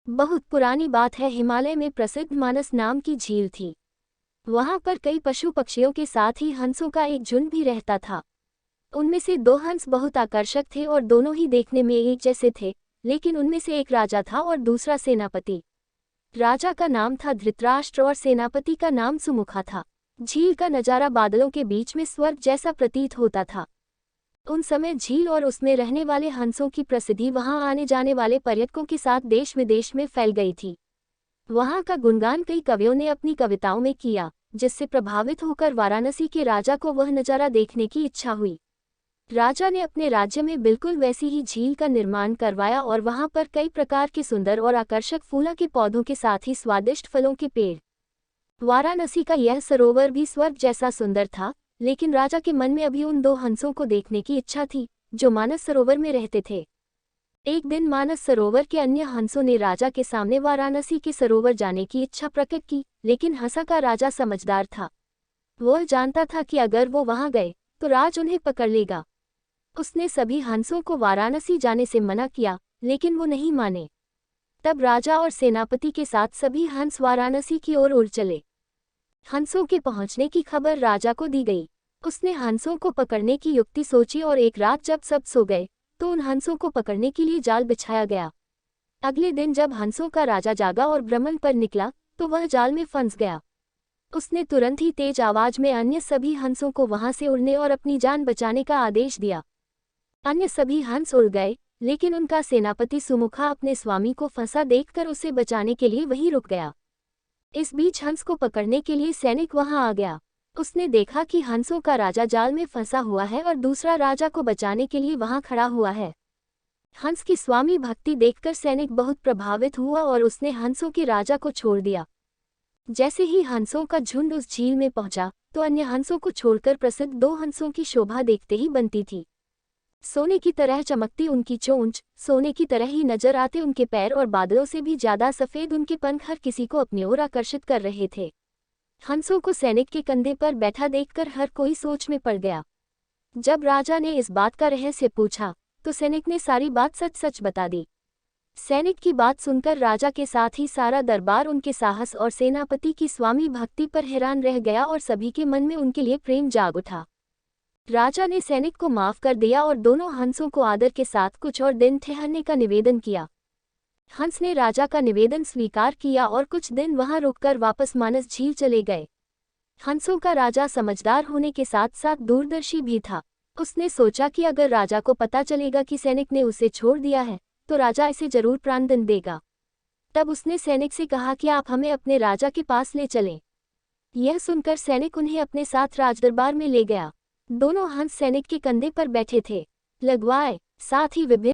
बहुत पुरानी बात है, हिमालय में प्रसिद्ध मानस नाम की झील थी। वहां पर कई पशु पक्षियों के साथ ही हंसों का एक झुंड भी रहता था। उनमें से दो हंस बहुत आकर्षक थे और दोनों ही देखने में एक जैसे थे, लेकिन उनमें से एक राजा था और दूसरा सेनापति। राजा का नाम था धृतराष्ट्र और सेनापति का नाम सुमुखा था। झील का नजारा बादलों के बीच में स्वर्ग जैसा प्रतीत होता था। उन समय झील और उसमें रहने वाले हंसों की प्रसिद्धि वहां आने जाने वाले पर्यटकों के साथ देश विदेश में फैल गई थी। वहां का गुणगान कई कवियों ने अपनी कविताओं में किया, जिससे प्रभावित होकर वाराणसी के राजा को वह नजारा देखने की इच्छा हुई। राजा ने अपने राज्य में बिल्कुल वैसी ही झील का निर्माण करवाया और वहां पर कई प्रकार के सुंदर और आकर्षक फूलों के पौधों के साथ ही स्वादिष्ट फलों के पेड़। वाराणसी का यह सरोवर भी स्वर्ग जैसा सुंदर था, लेकिन राजा के मन में अभी उन दो हंसों को देखने की इच्छा थी, जो मानस सरोवर में रहते थे। एक दिन मानस सरोवर के अन्य हंसों ने राजा के सामने वाराणसी के सरोवर जाने की इच्छा प्रकट की, लेकिन हंसा का राजा समझदार था। वह जानता था कि अगर वो वहां गए तो राज उन्हें पकड़ लेगा। उसने सभी हंसों को वाराणसी जाने से मना किया, लेकिन वो नहीं माने। तब राजा और सेनापति के साथ सभी हंस वाराणसी की ओर उड़ चले। हंसों के पहुंचने की खबर राजा को दी गई। उसने हंसों को पकड़ने की युक्ति सोची और एक रात जब सब सो गए तो उन हंसों को पकड़ने के लिए जाल बिछाया गया। अगले दिन जब हंसों का राजा जागा और भ्रमण पर निकला तो वह जाल में फंस गया। उसने तुरंत ही तेज आवाज में अन्य सभी हंसों को वहां से उड़ने और अपनी जान बचाने का आदेश दिया। अन्य सभी हंस उड़ गए, लेकिन उनका सेनापति सुमुखा अपने स्वामी को फंसा देखकर उसे बचाने के लिए वहीं रुक गया। इस बीच हंस को पकड़ने के लिए सैनिक वहां आ गया। उसने देखा कि हंसों का राजा जाल में फंसा हुआ है और दूसरा राजा को बचाने के लिए वहां खड़ा हुआ है। हंस की स्वामी भक्ति देखकर सैनिक बहुत प्रभावित हुआ और उसने हंसों के राजा को छोड़ दिया। जैसे ही हंसों का झुंड उस झील में पहुंचा तो अन्य हंसों को छोड़कर प्रसिद्ध दो हंसों की शोभा देखते ही बनती थी। सोने की तरह चमकती उनकी चोंच, सोने की तरह ही नजर आते उनके पैर और बादलों से भी ज्यादा सफेद उनके पंख हर किसी को अपनी ओर आकर्षित कर रहे थे। हंसों को सैनिक के कंधे पर बैठा देखकर हर कोई सोच में पड़ गया। जब राजा ने इस बात का रहस्य पूछा तो सैनिक ने सारी बात सच सच बता दी। सैनिक की बात सुनकर राजा के साथ ही सारा दरबार उनके साहस और सेनापति की स्वामी भक्ति पर हैरान रह गया और सभी के मन में उनके लिए प्रेम जाग उठा। राजा ने सैनिक को माफ कर दिया और दोनों हंसों को आदर के साथ कुछ और दिन ठहरने का निवेदन किया। हंस ने राजा का निवेदन स्वीकार किया और कुछ दिन वहां रुककर वापस मानस झील चले गए। हंसों का राजा समझदार होने के साथ साथ दूरदर्शी भी था। उसने सोचा कि अगर राजा को पता चलेगा कि सैनिक ने उसे छोड़ दिया है तो राजा इसे जरूर प्राणदंड देगा। तब उसने सैनिक से कहा कि आप हमें अपने राजा के पास ले चलें। यह सुनकर सैनिक उन्हें अपने साथ राजदरबार में ले गया। दोनों हंस सैनिक के कंधे पर बैठे थे, लगवाए, साथ ही विभिन्न